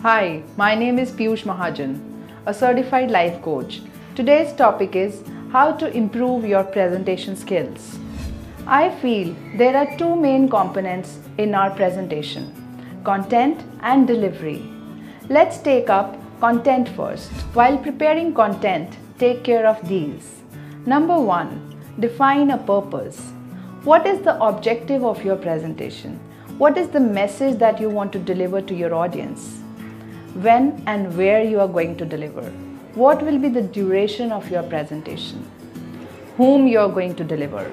Hi, my name is Piyush Mahajan, a certified life coach. Today's topic is how to improve your presentation skills. I feel there are two main components in our presentation, content and delivery. Let's take up content first. While preparing content, take care of these. Number one, define a purpose. What is the objective of your presentation? What is the message that you want to deliver to your audience? When and where you are going to deliver? What will be the duration of your presentation? Whom you are going to deliver?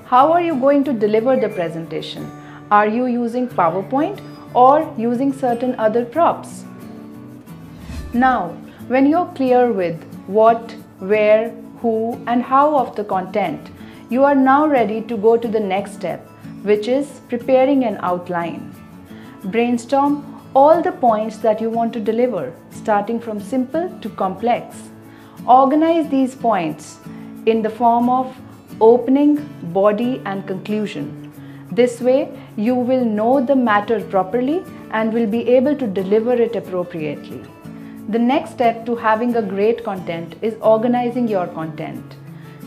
How are you going to deliver the presentation? Are you using PowerPoint or using certain other props? Now, when you're clear with what, where, who and how of the content, you are now ready to go to the next step, which is preparing an outline. Brainstorm all the points that you want to deliver, starting from simple to complex. Organize these points in the form of opening, body and conclusion. This way, you will know the matter properly and will be able to deliver it appropriately. The next step to having a great content is organizing your content.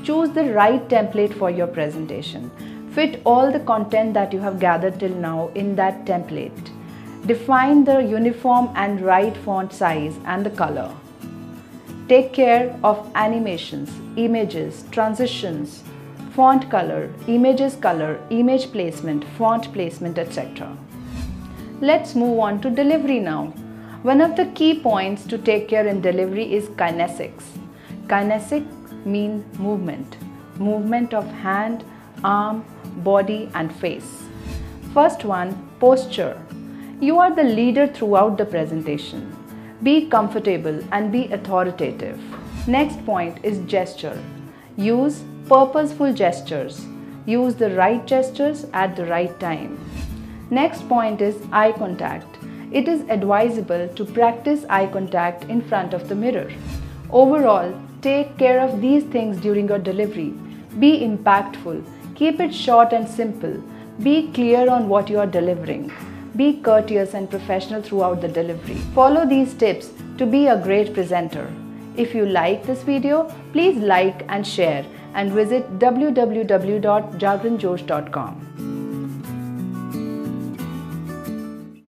Choose the right template for your presentation. Fit all the content that you have gathered till now in that template. Define the uniform and right font size and the color. Take care of animations, images, transitions, font color, image placement, font placement, etc. Let's move on to delivery now. One of the key points to take care in delivery is kinesics. Kinesic means movement. Movement of hand, arm, body and face. First one, posture. You are the leader throughout the presentation. Be comfortable and be authoritative. Next point is gesture. Use purposeful gestures. Use the right gestures at the right time. Next point is eye contact. It is advisable to practice eye contact in front of the mirror. Overall, take care of these things during your delivery. Be impactful. Keep it short and simple. Be clear on what you are delivering. Be courteous and professional throughout the delivery. Follow these tips to be a great presenter. If you like this video, please like and share and visit www.jagranjosh.com.